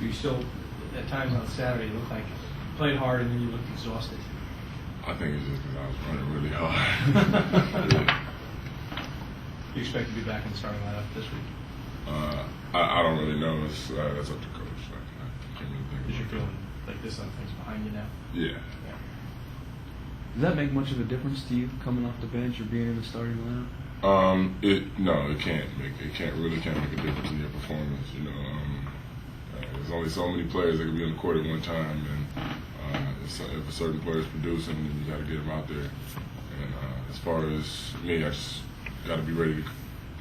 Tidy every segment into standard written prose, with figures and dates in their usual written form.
You still, at times on Saturday, you looked like you played hard and then you looked exhausted. I think it's just because I was running really hard. Yeah. You expect to be back in the starting lineup this week? I don't really know. That's up to coach. I can't really think. Because you're feeling like this on things behind you now. Yeah. Does that make much of a difference to you coming off the bench or being in the starting lineup? It can't really make a difference in your performance. There's only so many players that can be on the court at one time, and if a certain player is producing, then you got to get him out there. And as far as me, I just got to be ready to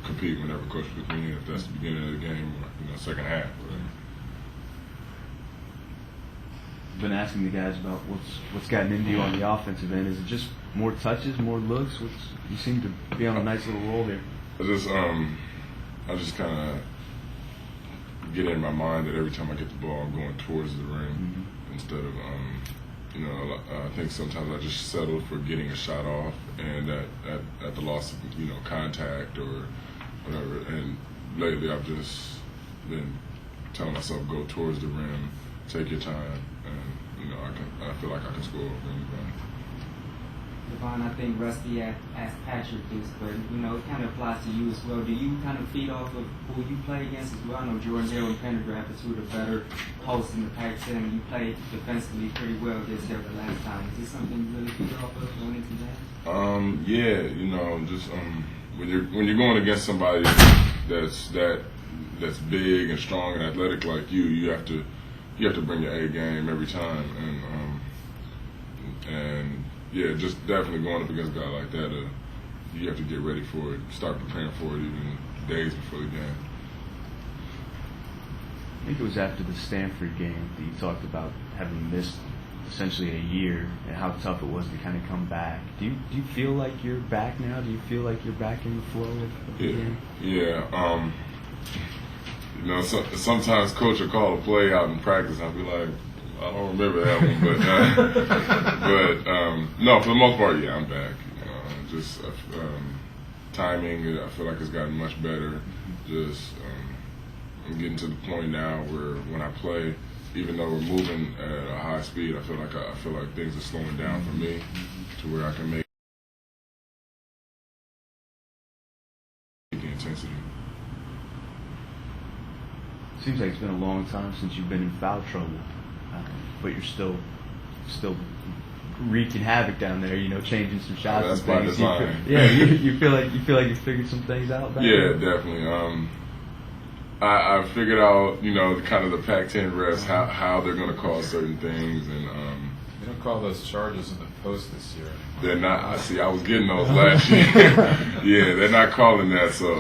compete whenever coach puts me in, if that's the beginning of the game or second half. Whatever. Been asking the guys about what's gotten into you on the offensive end. Is it just more touches, more looks? You seem to be on a nice little roll here. I just kind of get in my mind that every time I get the ball, I'm going towards the rim instead of I think sometimes I just settle for getting a shot off and at the loss of contact or whatever. And lately I've just been telling myself go towards the rim, take your time, and I feel like I can score over anybody. Devon, I think Rusty asked Patrick this, but it kind of applies to you as well. Do you kind of feed off of who you play against as well? I know Jordan Hill and Pendergraft are two of the better posts in the Pac-10, and you played defensively pretty well against them the last time. Is this something you really feed off of going into that? Yeah, just when you're going against somebody that's big and strong and athletic like you have to bring your A game every time, and yeah, just definitely going up against a guy like that, you have to get ready for it, start preparing for it even days before the game. I think it was after the Stanford game that you talked about having missed essentially a year and how tough it was to kind of come back. Do you feel like you're back now? Do you feel like you're back in the flow of the game? Yeah. Sometimes coach will call a play out in practice, and I'll be like, I don't remember that one, but no, for the most part, yeah, I'm back. Timing, I feel like it's gotten much better. I'm getting to the point now where when I play, even though we're moving at a high speed, I feel like things are slowing down for me to where I can make the intensity. Seems like it's been a long time since you've been in foul trouble, but you're still wreaking havoc down there. Changing some shots. That's and by things. design. You feel like you figured some things out. Back Yeah, there? definitely. I figured out kind of the Pac-10 refs how they're going to call certain things, and they don't call those charges in the post this year anymore. They're not. I was getting those last year. Yeah, they're not calling that. So.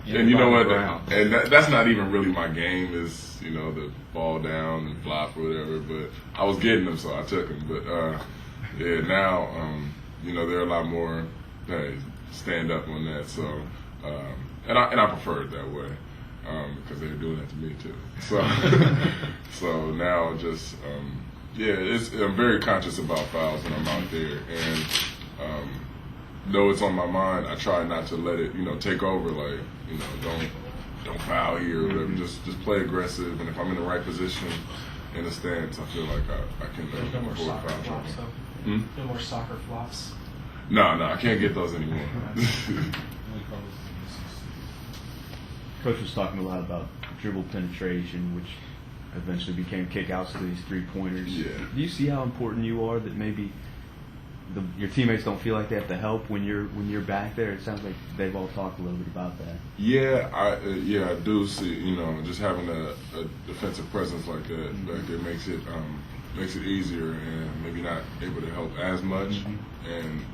And you know what? And that's not even really my game. Is the ball down and flop or whatever. But I was getting them, so I took them. But yeah, now they're a lot more. Hey, stand up on that. So and I prefer it that way because they're doing that to me too. So now just I'm very conscious about fouls when I'm out there, and though it's on my mind, I try not to let it take over. Like don't foul here or whatever. Just play aggressive, and if I'm in the right position in the stance, I feel like I can No more avoid soccer foul flops, trouble. No more soccer flops. No, I can't get those anymore. Coach was talking a lot about dribble penetration, which eventually became kickouts to these three-pointers. Yeah. Do you see how important you are that maybe your teammates don't feel like they have to help when you're back there? It sounds like they've all talked a little bit about that. Yeah, I do see. Just having a defensive presence like that back there makes it easier, and maybe not able to help as much, and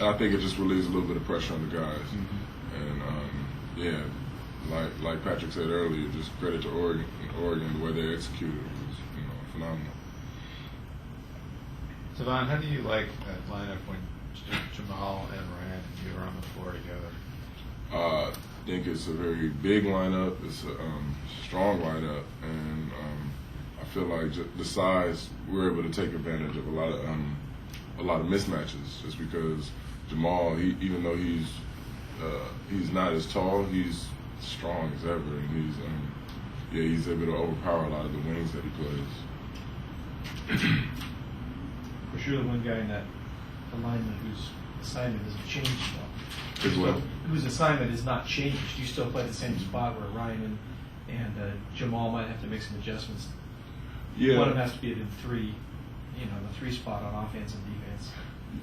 I think it just relieves a little bit of pressure on the guys. And like Patrick said earlier, just credit to Oregon the way they executed was phenomenal. Devon, how do you like that lineup when Jamal and Ryan and you are on the floor together? I think it's a very big lineup. It's a strong lineup, and I feel like the size, we're able to take advantage of a lot of mismatches. Just because Jamal, even though he's not as tall, he's strong as ever, and yeah, he's able to overpower a lot of the wings that he plays. For sure, the one guy in that alignment whose assignment isn't changed though. As well. Whose assignment is not changed. You still play the same spot where Ryan and Jamal might have to make some adjustments. Yeah. One of them has to be in three, the three spot on offense and defense.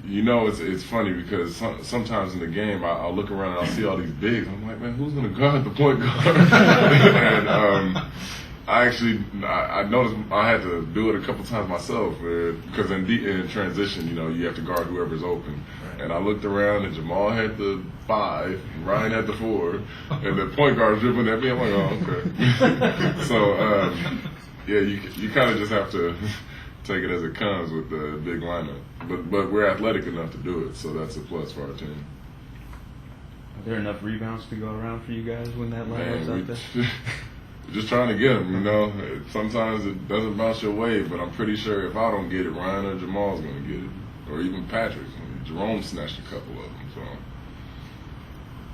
You know, it's funny because sometimes in the game I'll look around and I'll see all these bigs. I'm like, man, who's going to guard the point guard? And I noticed I had to do it a couple times myself because in transition, you have to guard whoever's open. Right. And I looked around and Jamal had the 5, and Ryan had the 4, and the point guard dribbling at me. I'm like, oh, okay. So, yeah, you kind of just have to take it as it comes with the big lineup. But we're athletic enough to do it, so that's a plus for our team. Are there enough rebounds to go around for you guys when that lineup's out there? We're just trying to get them, Sometimes it doesn't bounce your way, but I'm pretty sure if I don't get it, Ryan or Jamal's going to get it. Or even Patrick. Jerome snatched a couple of them, so.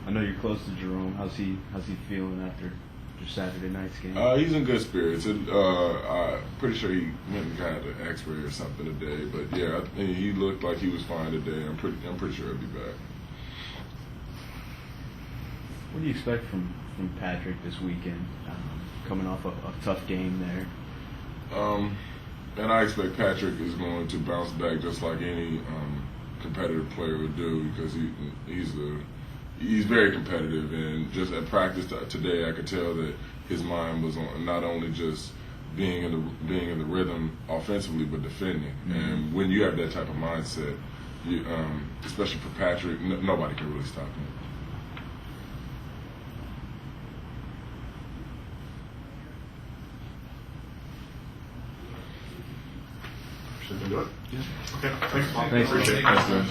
I know you're close to Jerome. How's he feeling after Saturday night's game? He's in good spirits. I'm pretty sure he went and got an X-ray or something today. But yeah, he looked like he was fine today. I'm pretty sure he'll be back. What do you expect from Patrick this weekend? Coming off a tough game there. And I expect Patrick is going to bounce back just like any competitive player would do because he's very competitive, and just at practice today I could tell that his mind was on not only just being in the rhythm offensively but defending. Mm-hmm. And when you have that type of mindset, especially for Patrick, nobody can really stop him. Should we do it? Yeah. Okay. Thanks, Paul. Thanks. Appreciate it. Thanks, man.